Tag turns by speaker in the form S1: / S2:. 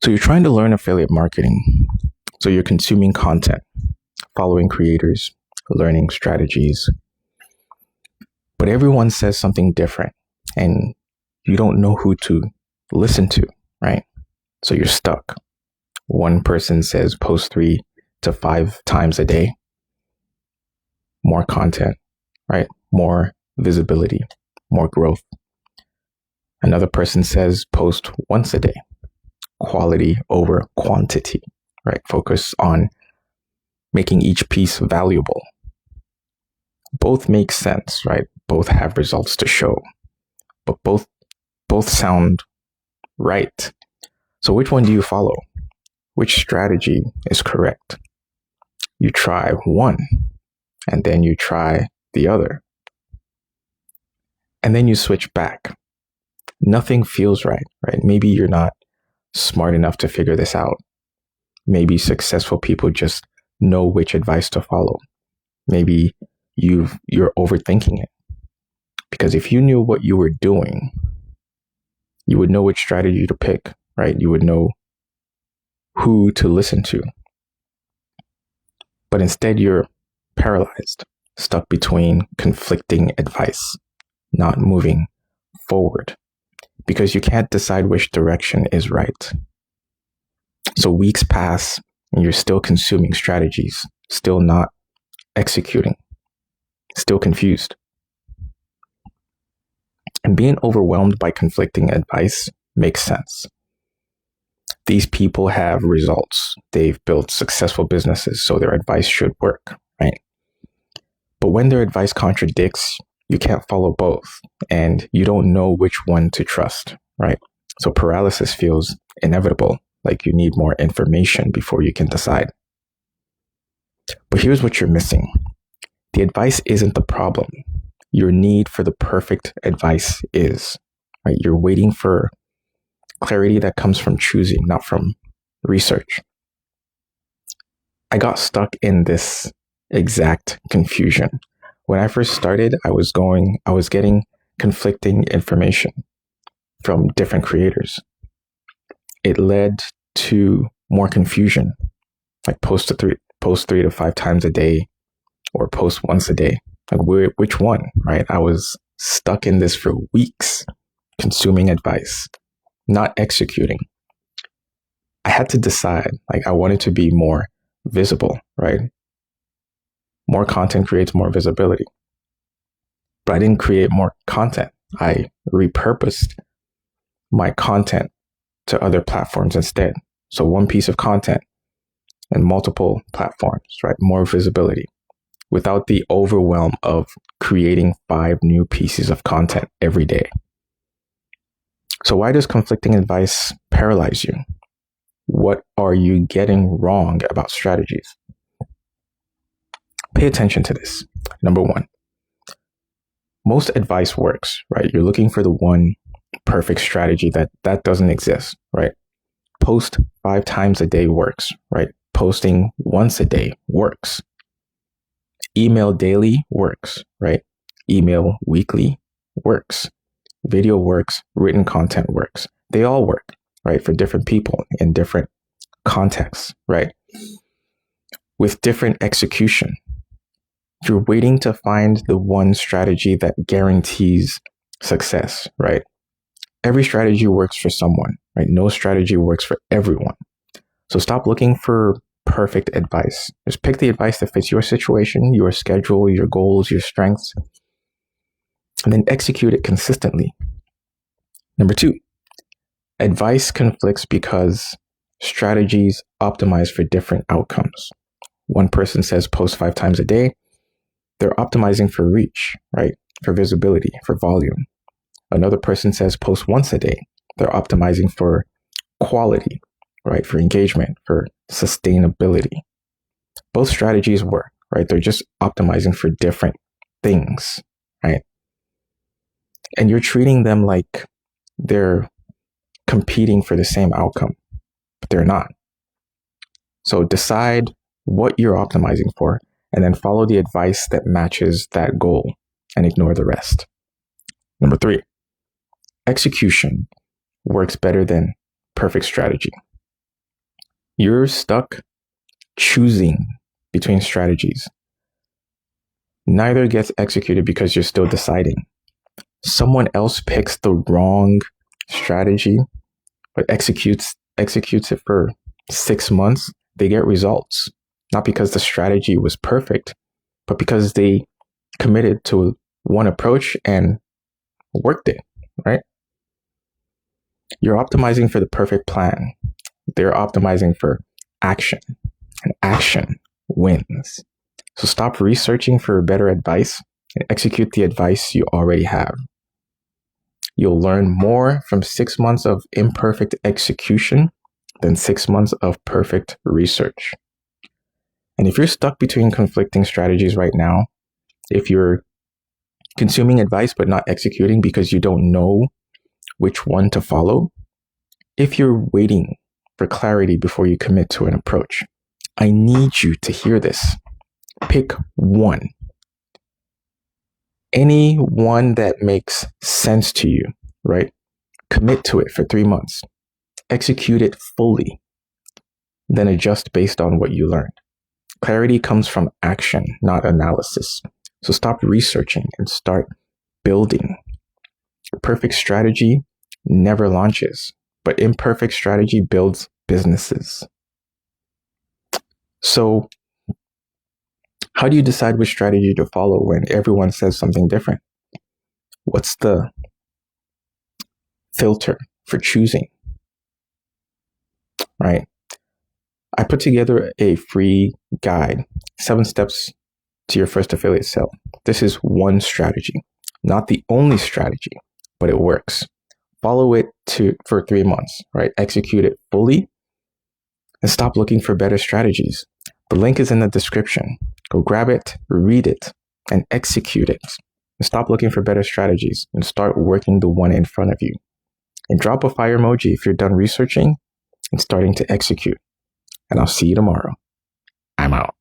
S1: So you're trying to learn affiliate marketing. So you're consuming content, following creators, learning strategies. But everyone says something different and you don't know who to listen to, right? So you're stuck. One person says post 3 to 5 times a day. More content, right? More visibility, more growth. Another person says post once a day. Quality over quantity, right? Focus on making each piece valuable. Both make sense, right? Both have results to show, but both sound right. So which one do you follow? Which strategy is correct? You try one, and then you try the other. And then you switch back. Nothing feels right? Maybe you're not smart enough to figure this out. Maybe successful people just know which advice to follow. Maybe you're overthinking it. Because if you knew what you were doing, you would know which strategy to pick, right? You would know who to listen to. But instead, you're paralyzed, stuck between conflicting advice, not moving forward, because you can't decide which direction is right. So weeks pass and you're still consuming strategies, still not executing, still confused. And being overwhelmed by conflicting advice makes sense. These people have results. They've built successful businesses, so their advice should work, right? But when their advice contradicts, you can't follow both, and you don't know which one to trust, right? So paralysis feels inevitable, like you need more information before you can decide. But here's what you're missing. The advice isn't the problem. Your need for the perfect advice is, right? You're waiting for clarity that comes from choosing, not from research. I got stuck in this exact confusion. When I first started, I was getting conflicting information from different creators. It led to more confusion, like post 3 to 5 times a day or post once a day. Like which one, right? I was stuck in this for weeks, consuming advice, not executing. I had to decide, like I wanted to be more visible, right? More content creates more visibility. But I didn't create more content. I repurposed my content to other platforms instead. So one piece of content and multiple platforms, right? More visibility without the overwhelm of creating 5 new pieces of content every day. So why does conflicting advice paralyze you? What are you getting wrong about strategies? Pay attention to this. Number 1, most advice works, right? You're looking for the one perfect strategy that doesn't exist, right? Post 5 times a day works, right? Posting once a day works. Email daily works, right? Email weekly works. Video works. Written content works. They all work, right? For different people in different contexts, right? With different execution. You're waiting to find the one strategy that guarantees success, right? Every strategy works for someone, right? No strategy works for everyone. So stop looking for perfect advice. Just pick the advice that fits your situation, your schedule, your goals, your strengths, and then execute it consistently. Number 2, advice conflicts because strategies optimize for different outcomes. One person says post 5 times a day. They're optimizing for reach, right? For visibility, for volume. Another person says post once a day. They're optimizing for quality, right? For engagement, for sustainability. Both strategies work, right? They're just optimizing for different things, right? And you're treating them like they're competing for the same outcome, but they're not. So decide what you're optimizing for and then follow the advice that matches that goal and ignore the rest. Number 3, execution works better than perfect strategy. You're stuck choosing between strategies. Neither gets executed because you're still deciding. Someone else picks the wrong strategy, but executes it for 6 months. They get results, not because the strategy was perfect, but because they committed to one approach and worked it, right? You're optimizing for the perfect plan. They're optimizing for action, and action wins. So stop researching for better advice and execute the advice you already have. You'll learn more from 6 months of imperfect execution than 6 months of perfect research. And if you're stuck between conflicting strategies right now, if you're consuming advice but not executing because you don't know which one to follow, if you're waiting for clarity before you commit to an approach, I need you to hear this. Pick one. Any one that makes sense to you, right? Commit to it for 3 months. Execute it fully. Then adjust based on what you learned. Clarity comes from action, not analysis. So stop researching and start building. Perfect strategy never launches, but imperfect strategy builds businesses. So how do you decide which strategy to follow when everyone says something different? What's the filter for choosing, right? I put together a free guide, 7 steps to your first affiliate sale. This is one strategy, not the only strategy, but it works. Follow it for 3 months, right? Execute it fully and stop looking for better strategies. The link is in the description. Go grab it, read it, and execute it. And stop looking for better strategies and start working the one in front of you. And drop a fire emoji if you're done researching and starting to execute. And I'll see you tomorrow. I'm out.